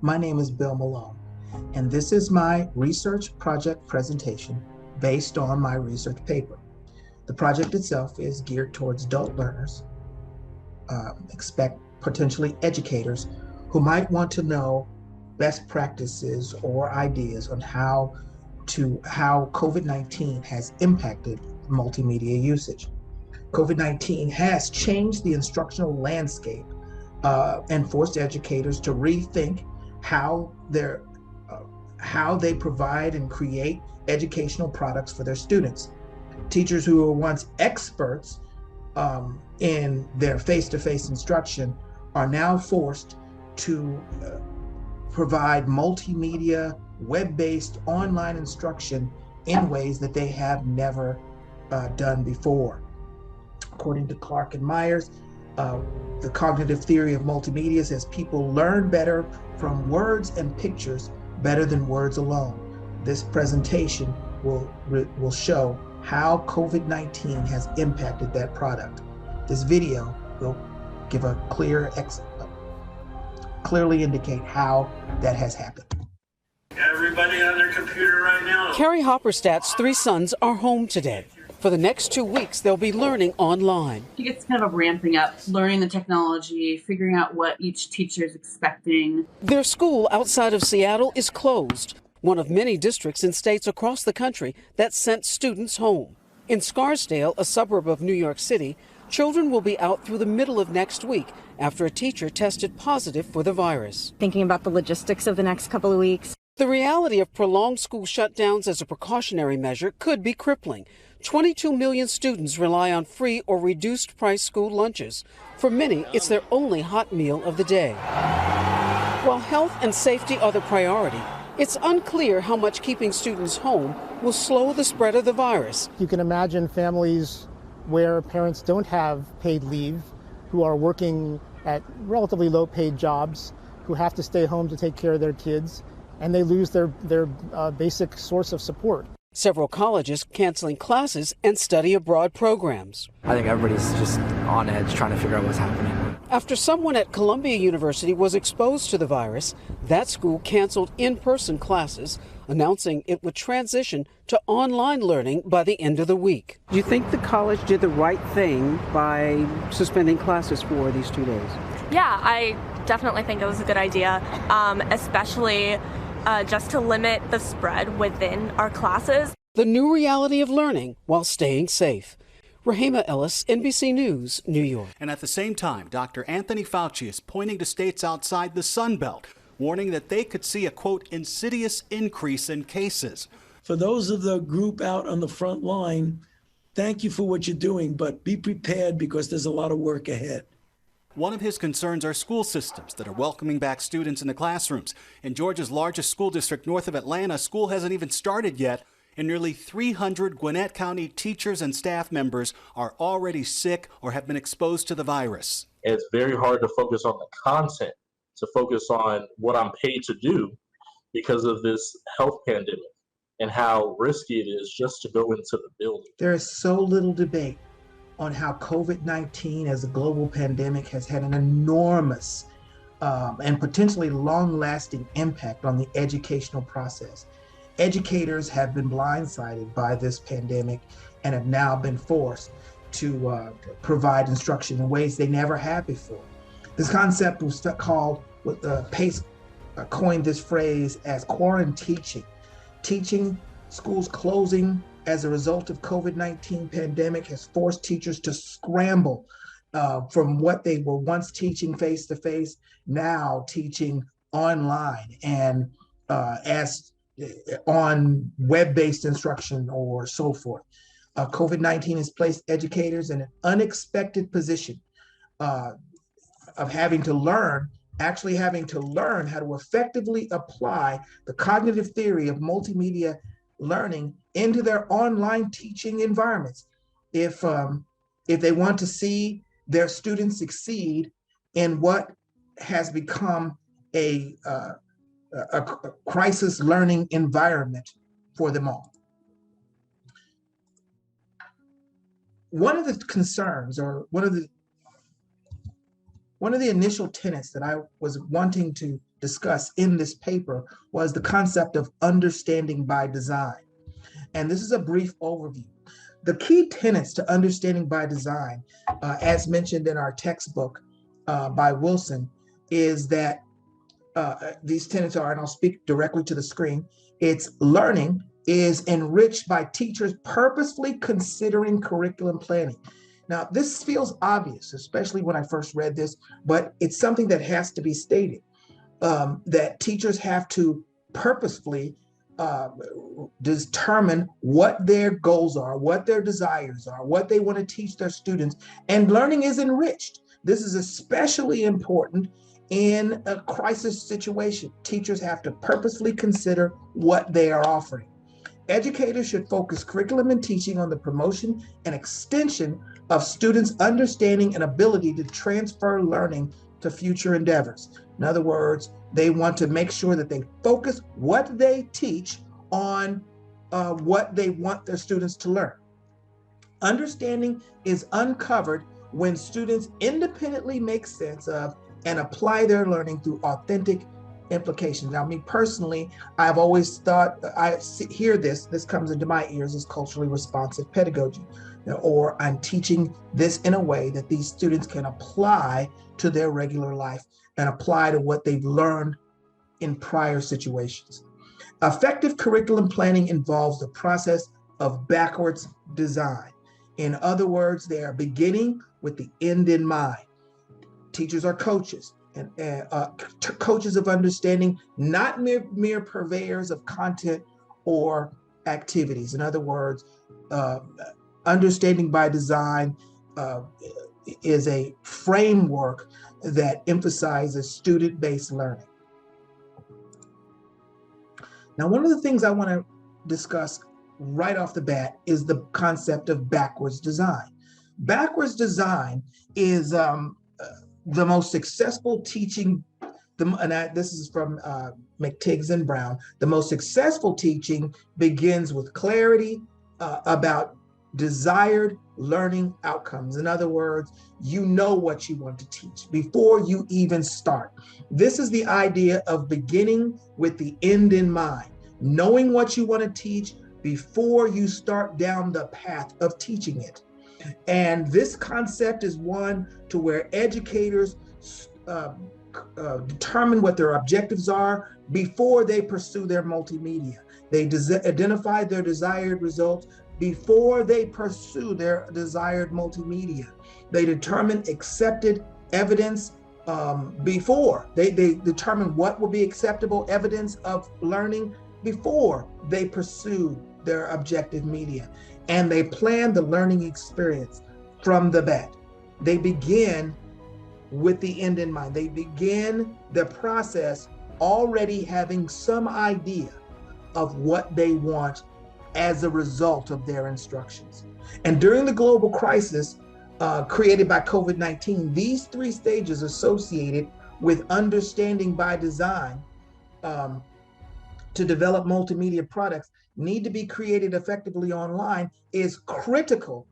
My name is Bill Malone, and this is my research project presentation based on my research paper. The project itself is geared towards adult learners, expect potentially educators who might want to know best practices or ideas on how COVID-19 has impacted multimedia usage. COVID-19 has changed the instructional landscape and forced educators to rethink how they provide and create educational products for their students. Teachers who were once experts in their face-to-face instruction are now forced to provide multimedia, web-based online instruction in ways that they have never done before. According to Clark and Myers, the cognitive theory of multimedia says people learn better from words and pictures better than words alone. This presentation will show how COVID-19 has impacted that product. This video will give a clearly indicate how that has happened. Everybody on their computer right now. Carrie Hopperstadt's 3 sons are home today. For the next 2 weeks, they'll be learning online. I think it's kind of ramping up, learning the technology, figuring out what each teacher is expecting. Their school outside of Seattle is closed, one of many districts in states across the country that sent students home. In Scarsdale, a suburb of New York City, children will be out through the middle of next week after a teacher tested positive for the virus. Thinking about the logistics of the next couple of weeks. The reality of prolonged school shutdowns as a precautionary measure could be crippling. 22 million students rely on free or reduced price school lunches. For many, it's their only hot meal of the day. While health and safety are the priority, it's unclear how much keeping students home will slow the spread of the virus. You can imagine families where parents don't have paid leave, who are working at relatively low paid jobs, who have to stay home to take care of their kids, and they lose their basic source of support. Several colleges canceling classes and study abroad programs. I think everybody's just on edge trying to figure out what's happening. After someone at Columbia University was exposed to the virus, that school canceled in-person classes, announcing it would transition to online learning by the end of the week. Do you think the college did the right thing by suspending classes for these 2 days? Yeah, I definitely think it was a good idea, especially just to limit the spread within our classes. The new reality of learning while staying safe. Rahima Ellis, NBC News, New York. And at the same time, Dr. Anthony Fauci is pointing to states outside the Sun Belt, warning that they could see a, quote, insidious increase in cases. For those of the group out on the front line, thank you for what you're doing, but be prepared because there's a lot of work ahead. One of his concerns are school systems that are welcoming back students in the classrooms. In Georgia's largest school district north of Atlanta, school hasn't even started yet, and nearly 300 Gwinnett County teachers and staff members are already sick or have been exposed to the virus. It's very hard to focus on the content, to focus on what I'm paid to do because of this health pandemic and how risky it is just to go into the building. There is so little debate on how COVID-19 as a global pandemic has had an enormous and potentially long-lasting impact on the educational process. Educators have been blindsided by this pandemic and have now been forced to provide instruction in ways they never had before. This concept was called, Pace coined this phrase as quaranteaching. Teaching, schools closing as a result of COVID-19 pandemic has forced teachers to scramble from what they were once teaching face-to-face, now teaching online and on web-based instruction or so forth. COVID-19 has placed educators in an unexpected position of having to learn how to effectively apply the cognitive theory of multimedia learning into their online teaching environments. If they want to see their students succeed in what has become a crisis learning environment for them all. One of the concerns, or one of the initial tenets that I was wanting to discuss in this paper was the concept of understanding by design. And this is a brief overview. The key tenets to understanding by design, as mentioned in our textbook by Wilson, is that these tenets are, and I'll speak directly to the screen, it's learning is enriched by teachers purposefully considering curriculum planning. Now, this feels obvious, especially when I first read this, but it's something that has to be stated, that teachers have to purposefully determine what their goals are, what their desires are, what they want to teach their students, and learning is enriched. This is especially important in a crisis situation. Teachers have to purposefully consider what they are offering. Educators should focus curriculum and teaching on the promotion and extension of students' understanding and ability to transfer learning to future endeavors. In other words, they want to make sure that they focus what they teach on what they want their students to learn. Understanding is uncovered when students independently make sense of and apply their learning through authentic implications. Now, me personally, I've always thought, hear this comes into my ears as culturally responsive pedagogy, or I'm teaching this in a way that these students can apply to their regular life and apply to what they've learned in prior situations. Effective curriculum planning involves the process of backwards design. In other words, they are beginning with the end in mind. Teachers are coaches, and coaches of understanding, not mere purveyors of content or activities. In other words, understanding by design is a framework that emphasizes student-based learning. Now, one of the things I want to discuss right off the bat is the concept of backwards design. Backwards design is the most successful teaching, this is from McTiggs and Brown, the most successful teaching begins with clarity about desired learning outcomes. In other words, you know what you want to teach before you even start. This is the idea of beginning with the end in mind, knowing what you want to teach before you start down the path of teaching it. And this concept is one to where educators determine what their objectives are before they pursue their multimedia. They identify their desired results before they pursue their desired multimedia. They determine accepted evidence before. They determine what will be acceptable evidence of learning before they pursue their objective media. And they plan the learning experience from the bat. They begin with the end in mind. They begin the process already having some idea of what they want as a result of their instructions. And during the global crisis created by COVID-19, these three stages associated with understanding by design to develop multimedia products need to be created effectively online is critical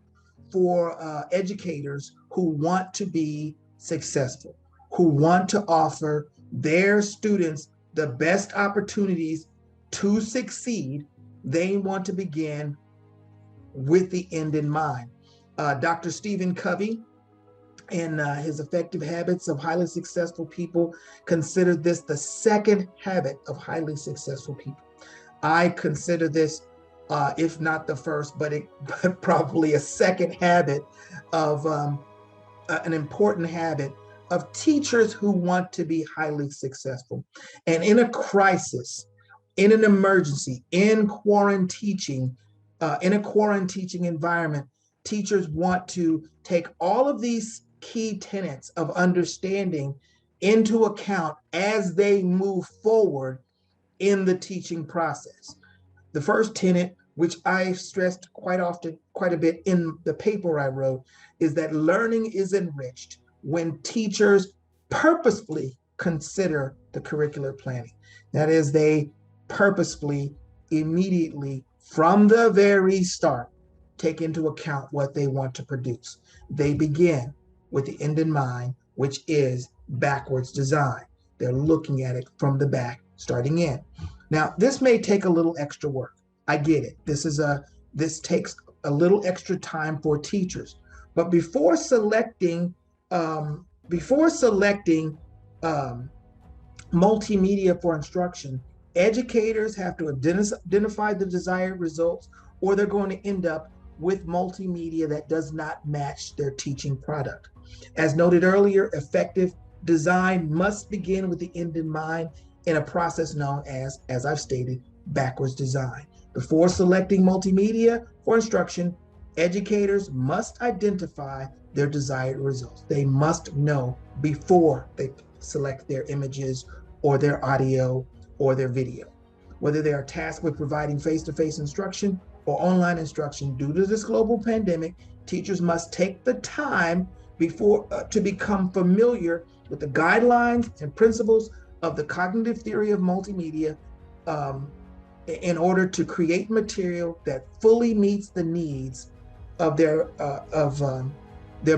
for educators who want to be successful, who want to offer their students the best opportunities to succeed. They want to begin with the end in mind. Dr. Stephen Covey, in his Effective Habits of Highly Successful People, considered this the second habit of highly successful people. I consider this, if not the first, but probably a second habit of an important habit of teachers who want to be highly successful. And in a crisis, in an emergency, in a quarantine teaching environment, teachers want to take all of these key tenets of understanding into account as they move forward in the teaching process. The first tenet, which I stressed quite a bit in the paper I wrote, is that learning is enriched when teachers purposefully consider the curricular planning. That is, they purposefully, immediately, from the very start, take into account what they want to produce. They begin with the end in mind, which is backwards design. They're looking at it from the back, starting in. Now, this may take a little extra work. I get it. This takes a little extra time for teachers. But before selecting multimedia for instruction, educators have to identify the desired results, or they're going to end up with multimedia that does not match their teaching product. As noted earlier, effective design must begin with the end in mind in a process known as I've stated, backwards design. Before selecting multimedia for instruction, educators must identify their desired results. They must know before they select their images or their audio or their video. Whether they are tasked with providing face-to-face instruction or online instruction, due to this global pandemic, teachers must take the time before to become familiar with the guidelines and principles of the cognitive theory of multimedia in order to create material that fully meets the needs of their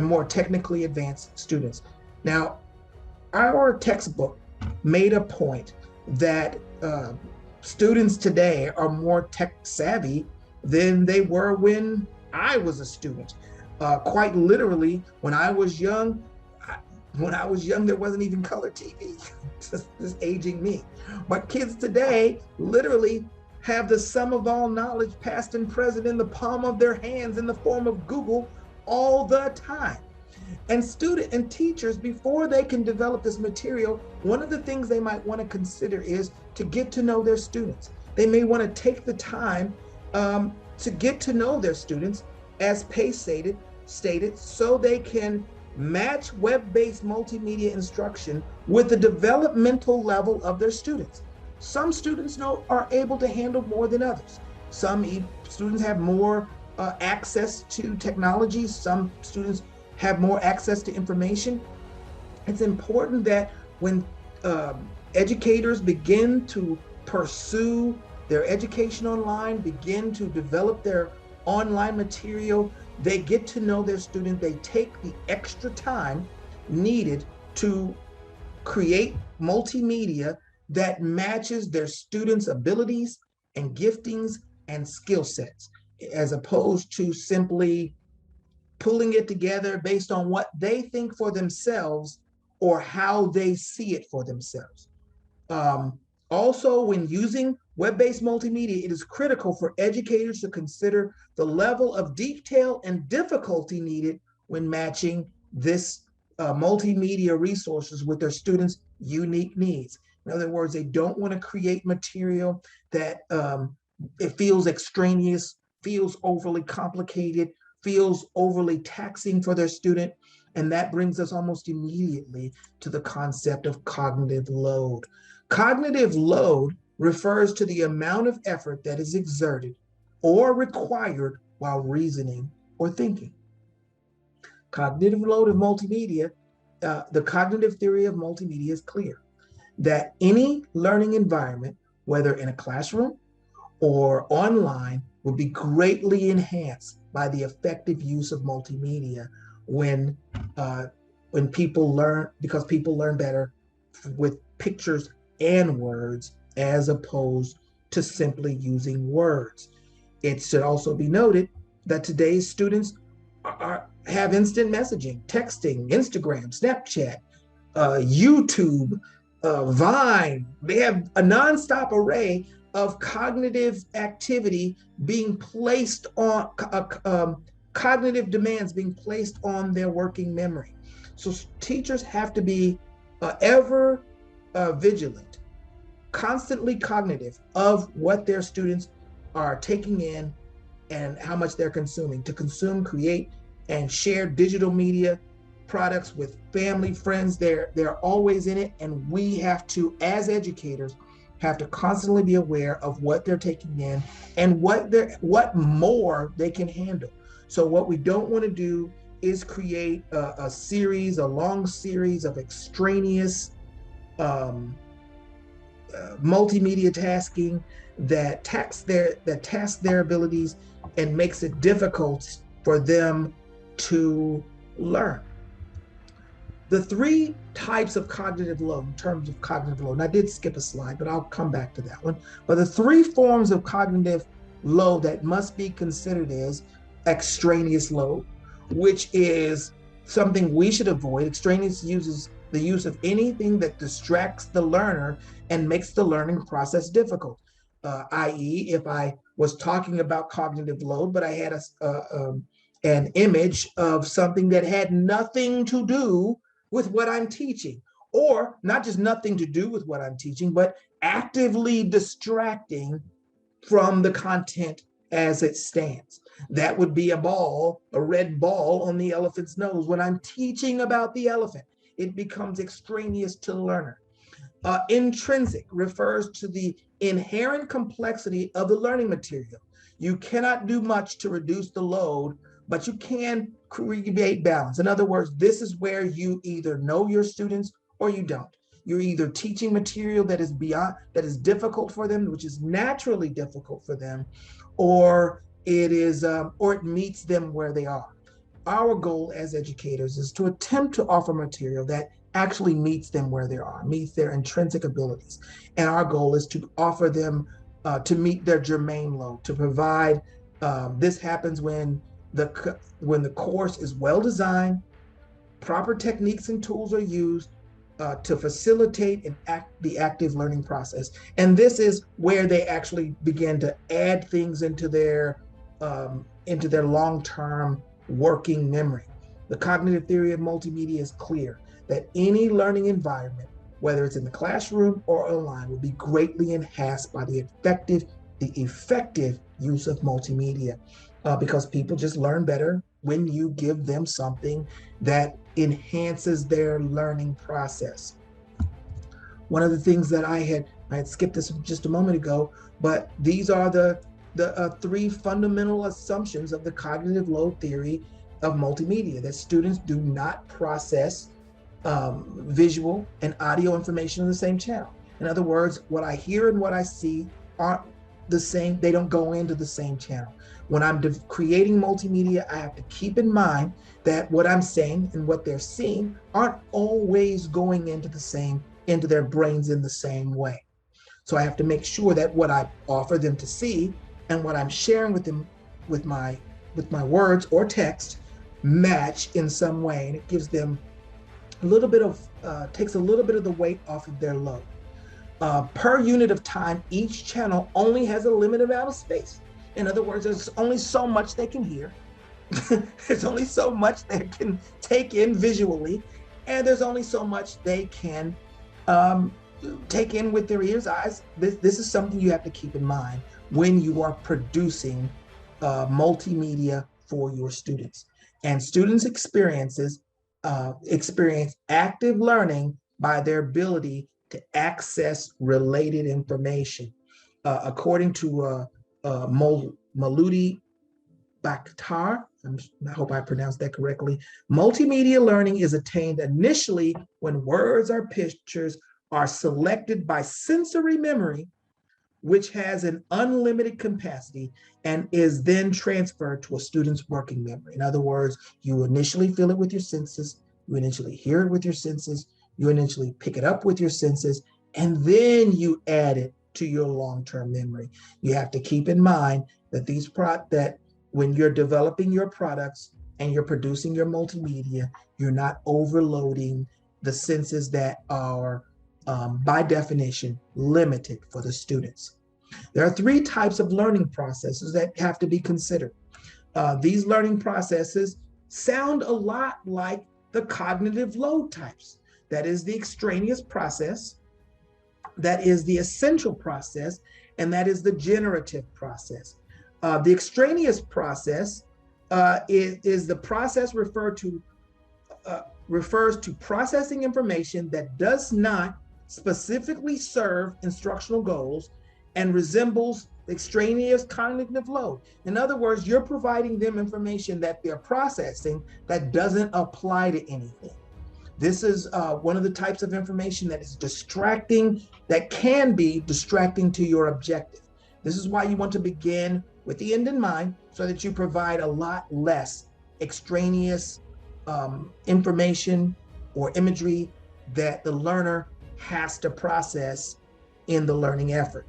more technically advanced students. Now, our textbook made a point that students today are more tech savvy than they were when I was a student. Quite literally, when I was young, there wasn't even color TV. Just aging me. But kids today literally have the sum of all knowledge, past and present, in the palm of their hands in the form of Google all the time. And students and teachers, before they can develop this material, one of the things they might want to consider is to get to know their students. They may want to take the time to get to know their students, as Pace stated, so they can match web-based multimedia instruction with the developmental level of their students. Some students are able to handle more than others. Some students have more access to technology. Some students have more access to information. It's important that when educators begin to pursue their education online, begin to develop their online material, they get to know their student, they take the extra time needed to create multimedia that matches their students' abilities and giftings and skill sets, as opposed to simply pulling it together based on what they think for themselves or how they see it for themselves. Also, when using web-based multimedia, it is critical for educators to consider the level of detail and difficulty needed when matching this multimedia resources with their students' unique needs. In other words, they don't want to create material that it feels extraneous, feels overly complicated, feels overly taxing for their student. And that brings us almost immediately to the concept of cognitive load. Cognitive load refers to the amount of effort that is exerted or required while reasoning or thinking. Cognitive load of multimedia, the cognitive theory of multimedia is clear that any learning environment, whether in a classroom or online, will be greatly enhanced by the effective use of multimedia when people learn, because people learn better with pictures and words as opposed to simply using words. It should also be noted that today's students have instant messaging, texting, Instagram, Snapchat, YouTube, Vine. They have a nonstop array of cognitive activity being placed on, cognitive demands being placed on their working memory. So teachers have to be ever vigilant, constantly cognitive of what their students are taking in and how much they're consuming. To consume, create, and share digital media products with family, friends, they're always in it, and we have to, as educators, have to constantly be aware of what they're taking in and what more they can handle. So what we don't want to do is create a long series of extraneous multimedia tasking that tax their abilities and makes it difficult for them to learn. The three types of cognitive load, in terms of cognitive load, and I did skip a slide, but I'll come back to that one. But the three forms of cognitive load that must be considered is extraneous load, which is something we should avoid. Extraneous uses the use of anything that distracts the learner and makes the learning process difficult. I.e., if I was talking about cognitive load, but I had an image of something that had nothing to do with what I'm teaching, or not just nothing to do with what I'm teaching, but actively distracting from the content as it stands. That would be a ball, a red ball on the elephant's nose. When I'm teaching about the elephant, it becomes extraneous to the learner. Intrinsic refers to the inherent complexity of the learning material. You cannot do much to reduce the load, but you can create balance. In other words, this is where you either know your students or you don't. You're either teaching material that is difficult for them, which is naturally difficult for them, or it meets them where they are. Our goal as educators is to attempt to offer material that actually meets them where they are, meets their intrinsic abilities. And our goal is to offer them to meet their germane load, to provide, this happens when the course is well designed, proper techniques and tools are used to facilitate the active learning process. And this is where they actually begin to add things into their long-term working memory. The cognitive theory of multimedia is clear that any learning environment, whether it's in the classroom or online, will be greatly enhanced by the effective use of multimedia, because people just learn better when you give them something that enhances their learning process. One of the things that I had skipped this just a moment ago, but these are the three fundamental assumptions of the cognitive load theory of multimedia: that students do not process visual and audio information in the same channel. In other words, what I hear and what I see aren't the same. They don't go into the same channel. When I'm creating multimedia, I have to keep in mind that what I'm saying and what they're seeing aren't always going into their brains in the same way. So I have to make sure that what I offer them to see and what I'm sharing with them with my words or text match in some way, and it gives them takes a little bit of the weight off of their load. Per unit of time, each channel only has a limited amount of space. In other words, there's only so much they can hear. There's only so much they can take in visually, and there's only so much they can take in with their ears, eyes. This is something you have to keep in mind when you are producing multimedia for your students. And students experience active learning by their ability to access related information. According to Maludi Bakhtar, I hope I pronounced that correctly, multimedia learning is attained initially when words or pictures are selected by sensory memory, which has an unlimited capacity and is then transferred to a student's working memory. In other words, you initially feel it with your senses, you initially hear it with your senses, you initially pick it up with your senses, and then you add it to your long-term memory. You have to keep in mind that that when you're developing your products and you're producing your multimedia, you're not overloading the senses that are by definition limited for the students. There are three types of learning processes that have to be considered. These learning processes sound a lot like the cognitive load types. That is the extraneous process, that is the essential process, and that is the generative process. The extraneous process is the process refers to processing information that does not specifically serve instructional goals and resembles extraneous cognitive load. In other words, you're providing them information that they're processing that doesn't apply to anything. This is one of the types of information that is distracting, that can be distracting to your objective. This is why you want to begin with the end in mind, so that you provide a lot less extraneous information or imagery that the learner has to process in the learning effort.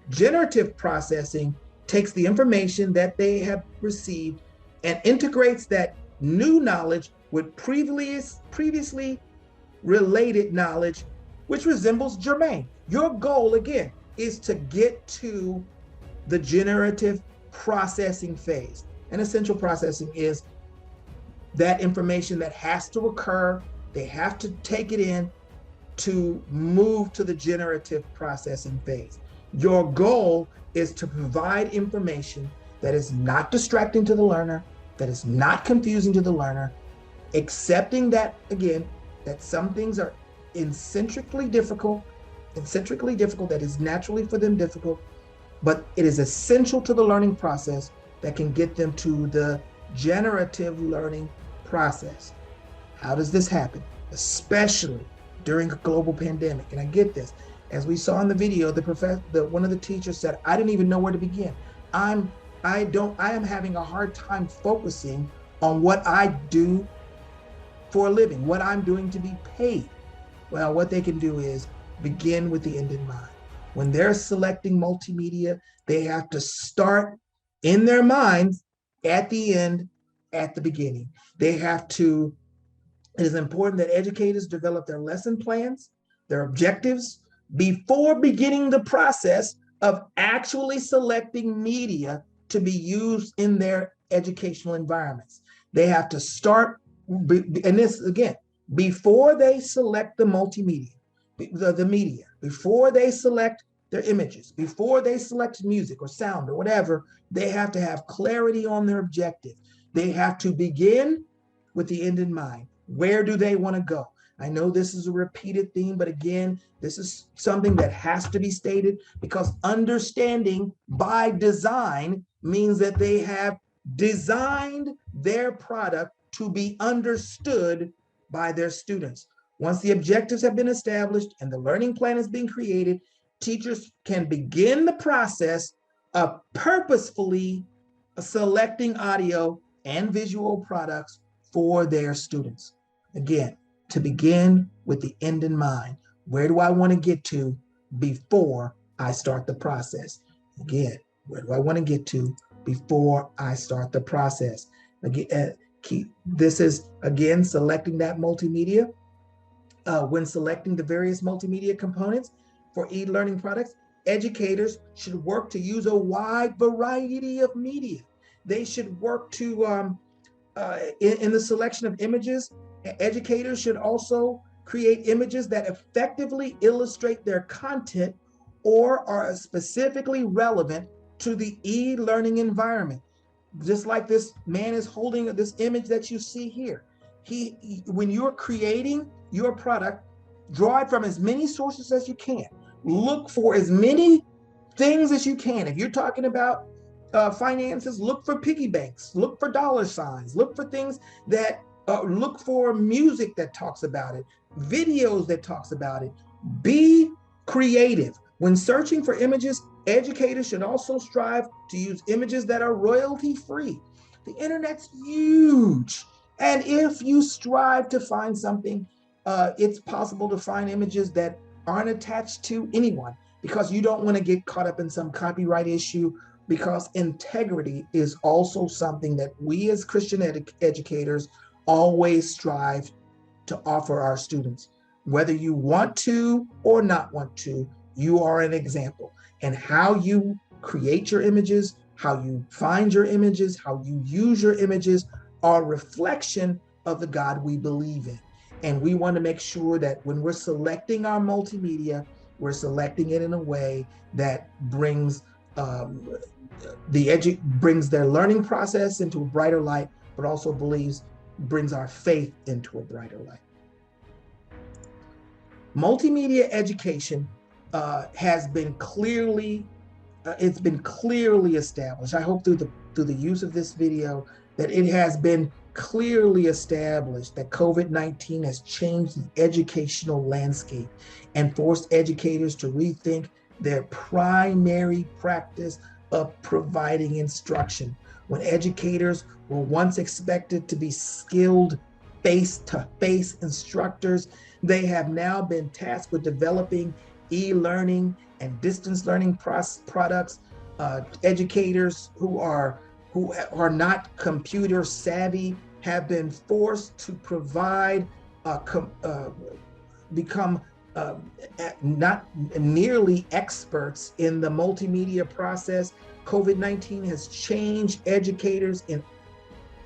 Generative processing takes the information that they have received and integrates that new knowledge with previously related knowledge, which resembles germane. Your goal, again, is to get to the generative processing phase. And essential processing is that information that has to occur, they have to take it in to move to the generative processing phase. Your goal is to provide information that is not distracting to the learner, that is not confusing to the learner, accepting that, again, that some things are intrinsically difficult, that is naturally for them difficult, but it is essential to the learning process that can get them to the generative learning process. How does this happen? Especially during a global pandemic. And I get this. As we saw in the video, one of the teachers said, I didn't even know where to begin. I am having a hard time focusing on what I do for a living, what I'm doing to be paid. Well, what they can do is begin with the end in mind. When they're selecting multimedia, they have to start in their minds at the end, at the beginning. It is important that educators develop their lesson plans, their objectives, before beginning the process of actually selecting media to be used in their educational environments. They have to start, and this again, before they select the multimedia, the media, before they select their images, before they select music or sound or whatever, they have to have clarity on their objective. They have to begin with the end in mind. Where do they want to go? I know this is a repeated theme, but again, this is something that has to be stated because understanding by design means that they have designed their product to be understood by their students. Once the objectives have been established and the learning plan is being created, teachers can begin the process of purposefully selecting audio and visual products for their students. Again, to begin with the end in mind. Where do I want to get to before I start the process? Again, where do I want to get to before I start the process? Again, this is, again, selecting that multimedia. When selecting the various multimedia components for e-learning products, educators should work to use a wide variety of media. They should work to, in the selection of images, educators should also create images that effectively illustrate their content or are specifically relevant to the e-learning environment. Just like this man is holding this image that you see here. When you're creating your product, draw it from as many sources as you can. Look for as many things as you can. If you're talking about finances, look for piggy banks, look for dollar signs, look for things that look for music that talks about it, videos that talks about it. Be creative. When searching for images, educators should also strive to use images that are royalty-free. The internet's huge. And if you strive to find something, it's possible to find images that aren't attached to anyone because you don't want to get caught up in some copyright issue, because integrity is also something that we as Christian educators always strive to offer our students. Whether you want to or not want to, you are an example. And how you create your images, how you find your images, how you use your images are a reflection of the God we believe in. And we want to make sure that when we're selecting our multimedia, we're selecting it in a way that brings brings their learning process into a brighter light, but also brings our faith into a brighter light. Multimedia education has been clearly established. I hope through the use of this video that it has been clearly established that COVID-19 has changed the educational landscape and forced educators to rethink their primary practice of providing instruction. When educators were once expected to be skilled face-to-face instructors. They have now been tasked with developing e-learning and distance learning products. Educators who are not computer savvy have been forced to provide become not nearly experts in the multimedia process. COVID-19 has changed educators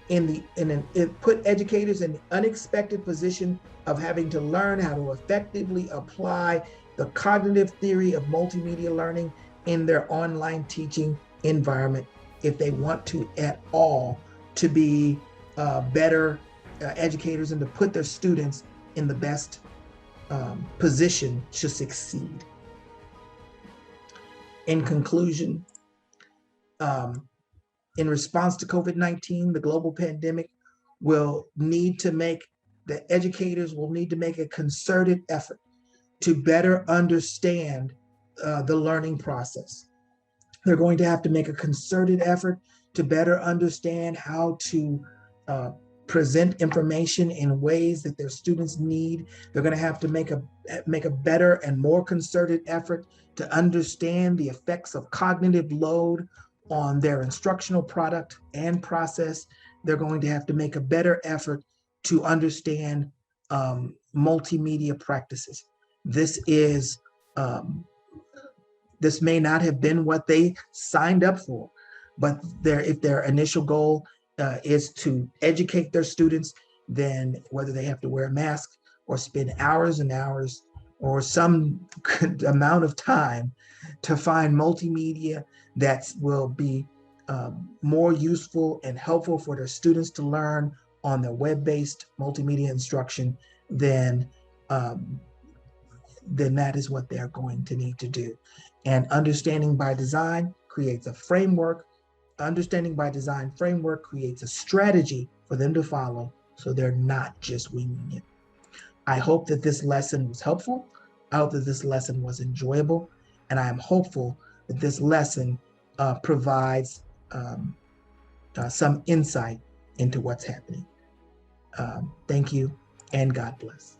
it put educators in the unexpected position of having to learn how to effectively apply the cognitive theory of multimedia learning in their online teaching environment if they want to at all to be better educators and to put their students in the best position to succeed. In conclusion, in response to COVID-19, the global pandemic, the educators will need to make a concerted effort to better understand the learning process. They're going to have to make a concerted effort to better understand how to present information in ways that their students need. They're going to have to make a better and more concerted effort to understand the effects of cognitive load on their instructional product and process. They're going to have to make a better effort to understand multimedia practices. This may not have been what they signed up for, but if their initial goal is to educate their students, then whether they have to wear a mask or spend hours and hours or some amount of time to find multimedia that will be more useful and helpful for their students to learn on their web-based multimedia instruction, then that is what they're going to need to do. And understanding by design creates a framework. Understanding by design framework creates a strategy for them to follow, so they're not just winging it. I hope that this lesson was helpful. I hope that this lesson was enjoyable. And I am hopeful that this lesson provides some insight into what's happening. Thank you, and God bless.